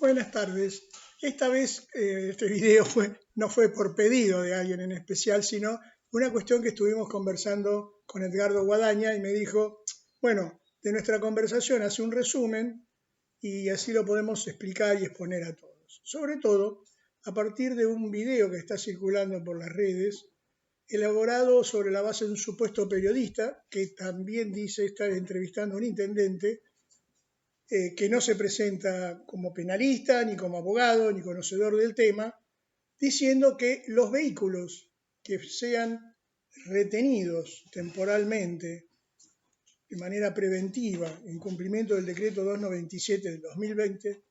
Buenas tardes. Esta vez este video no fue por pedido de alguien en especial, sino una cuestión que estuvimos conversando con Edgardo Guadaña y me dijo, bueno, de nuestra conversación hace un resumen y así lo podemos explicar y exponer a todos. Sobre todo a partir de un video que está circulando por las redes, elaborado sobre la base de un supuesto periodista que también dice estar entrevistando a un intendente que no se presenta como penalista, ni como abogado, ni conocedor del tema, diciendo que los vehículos que sean retenidos temporalmente de manera preventiva en cumplimiento del decreto 297 del 2020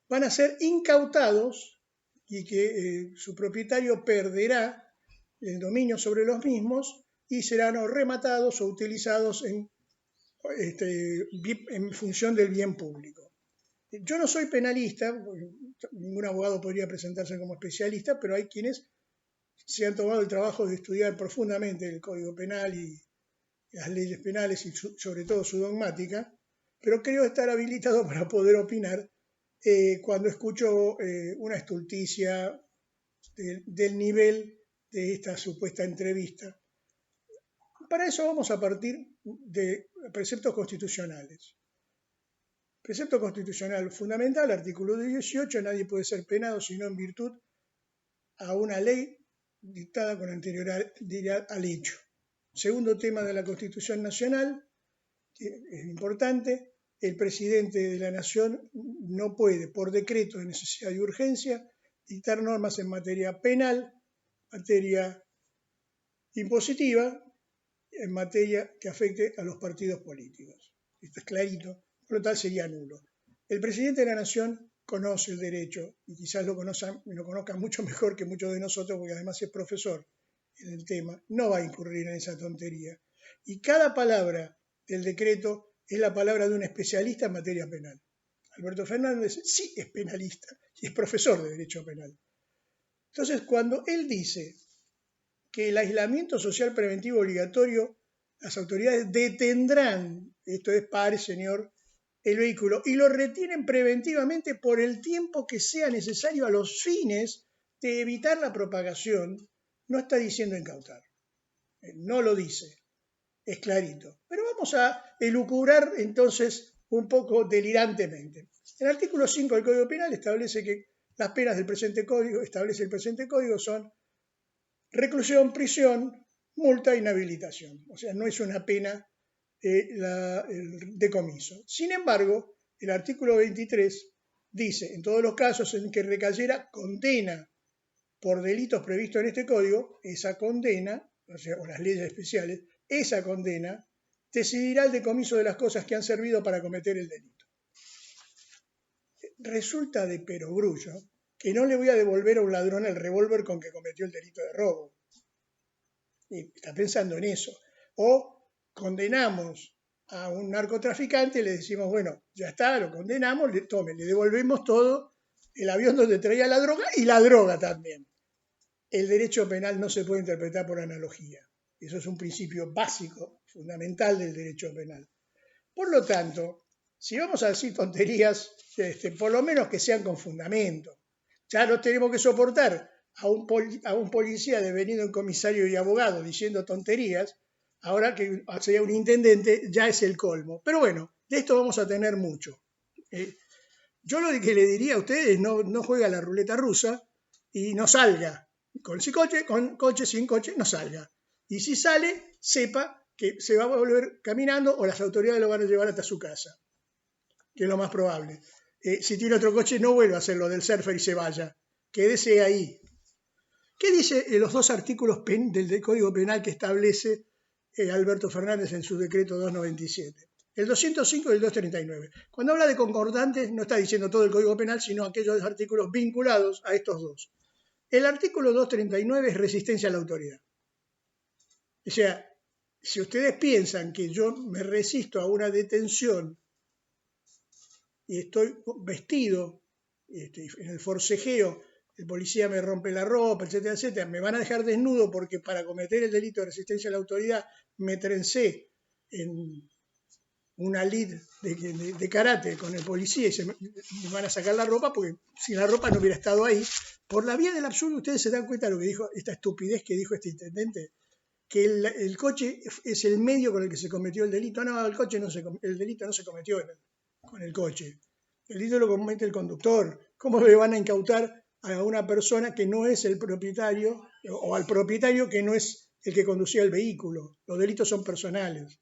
van a ser incautados y que su propietario perderá el dominio sobre los mismos y serán o rematados o utilizados en función del bien público. Yo no soy penalista, ningún abogado podría presentarse como especialista, pero hay quienes se han tomado el trabajo de estudiar profundamente el Código Penal y las leyes penales y sobre todo su dogmática, pero creo estar habilitado para poder opinar cuando escucho una estulticia del nivel de esta supuesta entrevista. Para eso vamos a partir de preceptos constitucionales. Precepto constitucional fundamental, artículo 18, nadie puede ser penado sino en virtud a una ley dictada con anterioridad al hecho. Segundo tema de la Constitución Nacional, que es importante, el presidente de la Nación no puede, por decreto de necesidad y urgencia, dictar normas en materia penal, materia impositiva, en materia que afecte a los partidos políticos. Esto es clarito, por lo tal sería nulo. El presidente de la Nación conoce el derecho y quizás lo conozca mucho mejor que muchos de nosotros, porque además es profesor en el tema, no va a incurrir en esa tontería. Y cada palabra del decreto es la palabra de un especialista en materia penal. Alberto Fernández sí es penalista y es profesor de Derecho Penal. Entonces, cuando él dice que el aislamiento social preventivo obligatorio, las autoridades detendrán, esto es, pare señor, el vehículo y lo retienen preventivamente por el tiempo que sea necesario a los fines de evitar la propagación, no está diciendo incautar, no lo dice, es clarito. Pero vamos a elucubrar entonces un poco delirantemente. El artículo 5 del Código Penal establece que las penas del presente código, son reclusión, prisión, multa, inhabilitación. O sea, no es una pena el decomiso. Sin embargo, el artículo 23 dice, en todos los casos en que recayera condena por delitos previstos en este código, esa condena, o las leyes especiales, esa condena decidirá el decomiso de las cosas que han servido para cometer el delito. Resulta de perogrullo que no le voy a devolver a un ladrón el revólver con que cometió el delito de robo. Y está pensando en eso. O condenamos a un narcotraficante y le decimos, bueno, ya está, lo condenamos, le devolvemos todo, el avión donde traía la droga y la droga también. El derecho penal no se puede interpretar por analogía. Eso es un principio básico, fundamental del derecho penal. Por lo tanto, si vamos a decir tonterías, por lo menos que sean con fundamento. Ya no tenemos que soportar a un policía devenido en comisario y abogado diciendo tonterías, ahora que sea un intendente ya es el colmo. Pero bueno, de esto vamos a tener mucho. Yo lo que le diría a ustedes, no juegue a la ruleta rusa y no salga. Con coche, sin coche, no salga. Y si sale, sepa que se va a volver caminando o las autoridades lo van a llevar hasta su casa, que es lo más probable. Si tiene otro coche, no vuelva a hacer lo del surfer y se vaya. Quédese ahí. ¿Qué dice los dos artículos del Código Penal que establece Alberto Fernández en su decreto 297? El 205 y el 239. Cuando habla de concordantes, no está diciendo todo el Código Penal, sino aquellos artículos vinculados a estos dos. El artículo 239 es resistencia a la autoridad. O sea, si ustedes piensan que yo me resisto a una detención y estoy vestido en el forcejeo, el policía me rompe la ropa, etcétera, etcétera, me van a dejar desnudo porque para cometer el delito de resistencia a la autoridad me trencé en una lid de karate con el policía y se van a sacar la ropa, porque si la ropa no hubiera estado ahí, por la vía del absurdo, ustedes se dan cuenta de lo que dijo, esta estupidez que dijo este intendente, que el coche es el medio con el que se cometió el delito. No, el delito no se cometió con el coche. El delito lo comete el conductor. ¿Cómo le van a incautar a una persona que no es el propietario, o al propietario que no es el que conducía el vehículo? Los delitos son personales.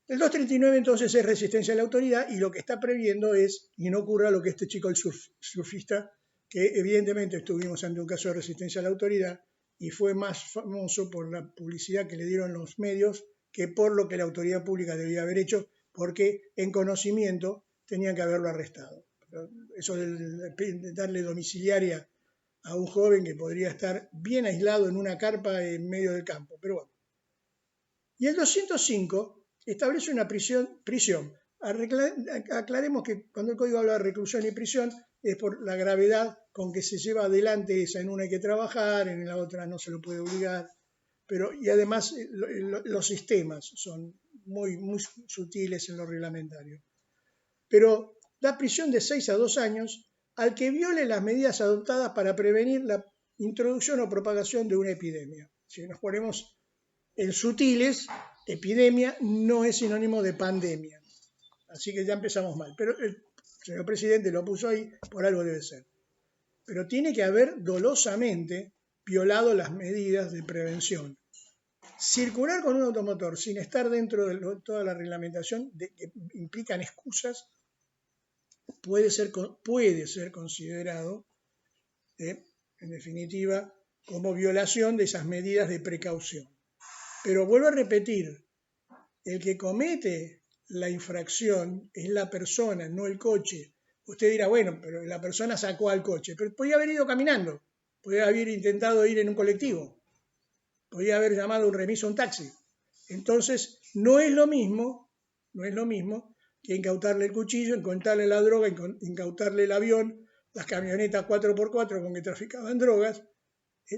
El 239 entonces es resistencia a la autoridad, y lo que está previendo es que no ocurra lo que este chico, el surfista, que evidentemente estuvimos ante un caso de resistencia a la autoridad y fue más famoso por la publicidad que le dieron los medios que por lo que la autoridad pública debía haber hecho, porque en conocimiento tenían que haberlo arrestado. Eso de darle domiciliaria a un joven que podría estar bien aislado en una carpa en medio del campo, pero bueno. Y el 205 establece una prisión. Aclaremos que cuando el código habla de reclusión y prisión es por la gravedad con que se lleva adelante esa. En una hay que trabajar, en la otra no se lo puede obligar, y además los sistemas son muy, muy sutiles en lo reglamentario. Pero da prisión de 6 a 2 años al que viole las medidas adoptadas para prevenir la introducción o propagación de una epidemia. Si nos ponemos en sutiles, epidemia no es sinónimo de pandemia. Así que ya empezamos mal. Pero el señor presidente lo puso ahí, por algo debe ser. Pero tiene que haber dolosamente violado las medidas de prevención. Circular con un automotor sin estar dentro de toda la reglamentación que implican excusas puede ser considerado, en definitiva, como violación de esas medidas de precaución. Pero vuelvo a repetir, el que comete la infracción es la persona, no el coche. Usted dirá, bueno, pero la persona sacó al coche, pero podía haber ido caminando, podía haber intentado ir en un colectivo, podía haber llamado un remiso, un taxi. Entonces, no es lo mismo que incautarle el cuchillo, incautarle la droga, incautarle el avión, las camionetas 4x4 con que traficaban drogas.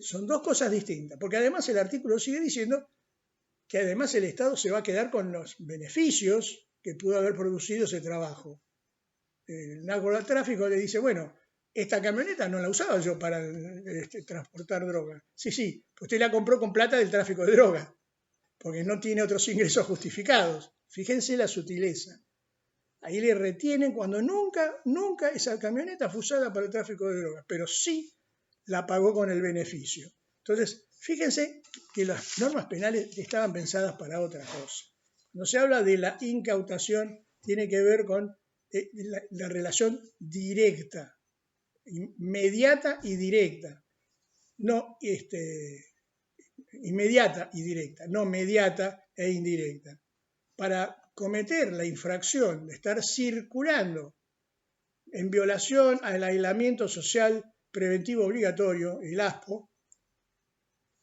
Son dos cosas distintas, porque además el artículo sigue diciendo que además el Estado se va a quedar con los beneficios que pudo haber producido ese trabajo. El narcotráfico le dice, bueno, esta camioneta no la usaba yo para transportar droga. Sí, usted la compró con plata del tráfico de droga, porque no tiene otros ingresos justificados. Fíjense la sutileza. Ahí le retienen cuando nunca esa camioneta fue usada para el tráfico de drogas, pero sí la pagó con el beneficio. Entonces, fíjense que las normas penales estaban pensadas para otra cosa. Cuando se habla de la incautación, tiene que ver con la relación directa, inmediata y directa. No inmediata y directa, no mediata e indirecta. Para cometer la infracción de estar circulando en violación al aislamiento social preventivo obligatorio, el ASPO,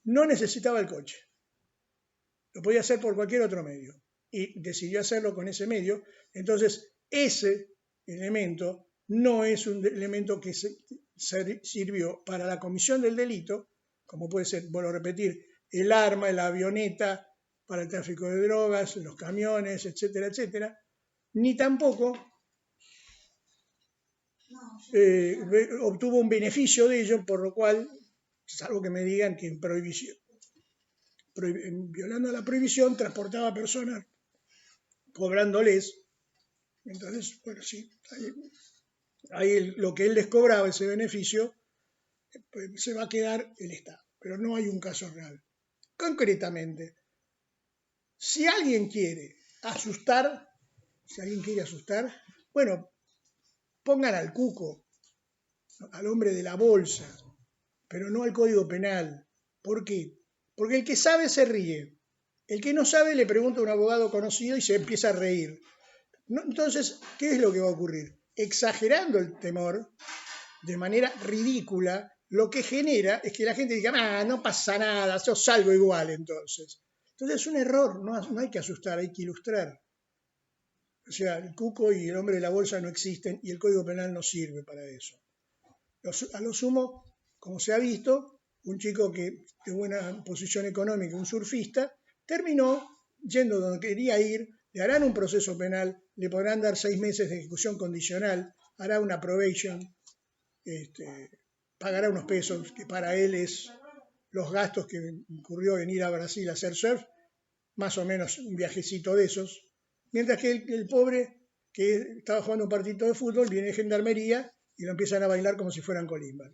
no necesitaba el coche. Lo podía hacer por cualquier otro medio. Y decidió hacerlo con ese medio. Entonces, ese elemento no es un elemento que sirvió para la comisión del delito, como puede ser, vuelvo a repetir, el arma, la avioneta para el tráfico de drogas, los camiones, etcétera, etcétera, ni tampoco obtuvo un beneficio de ello, por lo cual, salvo que me digan que en prohibición, violando la prohibición, transportaba a personas cobrándoles. Entonces, bueno, sí, ahí lo que él les cobraba, ese beneficio, pues, se va a quedar el Estado. Pero no hay un caso real. Concretamente, si alguien quiere asustar, bueno, pongan al cuco, al hombre de la bolsa, pero no al Código Penal. ¿Por qué? Porque el que sabe se ríe. El que no sabe le pregunta a un abogado conocido y se empieza a reír. Entonces, ¿qué es lo que va a ocurrir? Exagerando el temor de manera ridícula, lo que genera es que la gente diga, no pasa nada, yo salgo igual entonces. Entonces es un error, no hay que asustar, hay que ilustrar. O sea, el cuco y el hombre de la bolsa no existen y el Código Penal no sirve para eso. A lo sumo, como se ha visto, un chico que de buena posición económica, un surfista, terminó yendo donde quería ir le harán un proceso penal, le podrán dar 6 meses de ejecución condicional, hará una probation, pagará unos pesos, que para él es los gastos que incurrió en ir a Brasil a hacer surf, más o menos un viajecito de esos, mientras que el pobre que estaba jugando un partido de fútbol viene de gendarmería y lo empiezan a bailar como si fueran colimbas.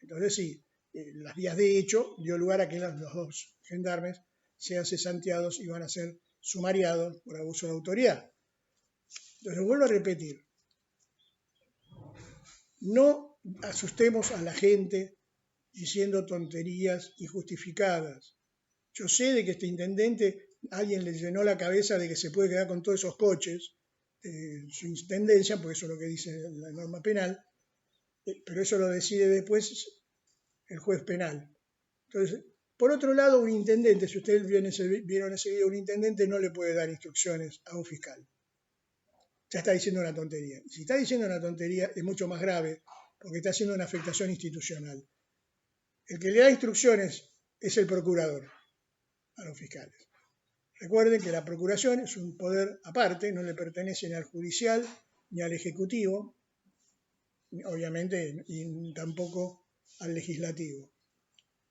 Entonces sí, las vías de hecho dio lugar a que los dos gendarmes sean cesanteados y van a ser sumariados por abuso de autoridad. Entonces vuelvo a repetir, no asustemos a la gente diciendo tonterías injustificadas. Yo sé de que este intendente, alguien le llenó la cabeza de que se puede quedar con todos esos coches, su intendencia, porque eso es lo que dice la norma penal, pero eso lo decide después el juez penal. Entonces, por otro lado, un intendente, si ustedes vieron ese video, un intendente no le puede dar instrucciones a un fiscal. Ya está diciendo una tontería. Si está diciendo una tontería es mucho más grave porque está haciendo una afectación institucional. El que le da instrucciones es el procurador a los fiscales. Recuerden que la procuración es un poder aparte, no le pertenece ni al judicial ni al ejecutivo, obviamente, y tampoco al legislativo.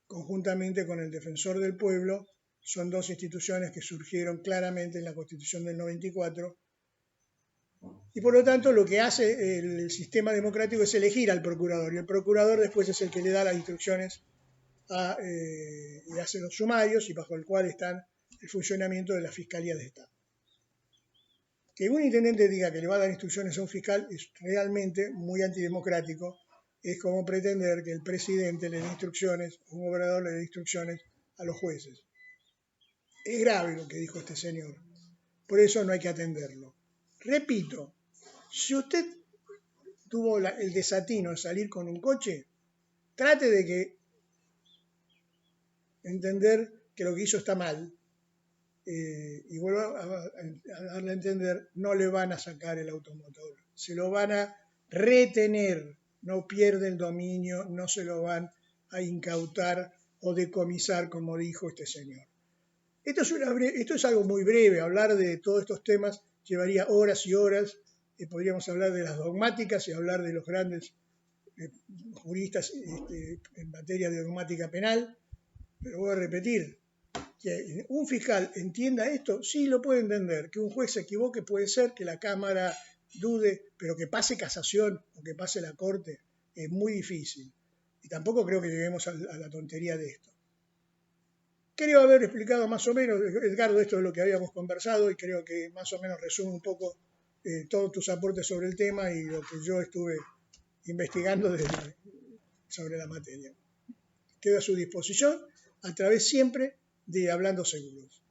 Conjuntamente con el defensor del pueblo, son dos instituciones que surgieron claramente en la Constitución del 94 y por lo tanto lo que hace el sistema democrático es elegir al procurador y el procurador después es el que le da las instrucciones y hace los sumarios y bajo el cual están el funcionamiento de la Fiscalía de Estado. Que un intendente diga que le va a dar instrucciones a un fiscal es realmente muy antidemocrático. Es como pretender que el presidente le dé instrucciones, o un gobernador le dé instrucciones a los jueces. Es grave lo que dijo este señor. Por eso no hay que atenderlo. Repito, si usted tuvo el desatino de salir con un coche, trate de entender que lo que hizo está mal. Y vuelvo a darle a entender, no le van a sacar el automotor. Se lo van a retener. No pierde el dominio, no se lo van a incautar o decomisar, como dijo este señor. Esto es algo muy breve. Hablar de todos estos temas llevaría horas y horas. Podríamos hablar de las dogmáticas y hablar de los grandes juristas en materia de dogmática penal. Pero voy a repetir, que un fiscal entienda esto, sí lo puede entender. Que un juez se equivoque puede ser, que la Cámara dude, pero que pase casación o que pase la Corte es muy difícil. Y tampoco creo que lleguemos a la tontería de esto. Creo haber explicado más o menos, Edgardo, esto es lo que habíamos conversado y creo que más o menos resume un poco todos tus aportes sobre el tema y lo que yo estuve investigando sobre la materia. Quedo a su disposición a través siempre de Hablando Seguros.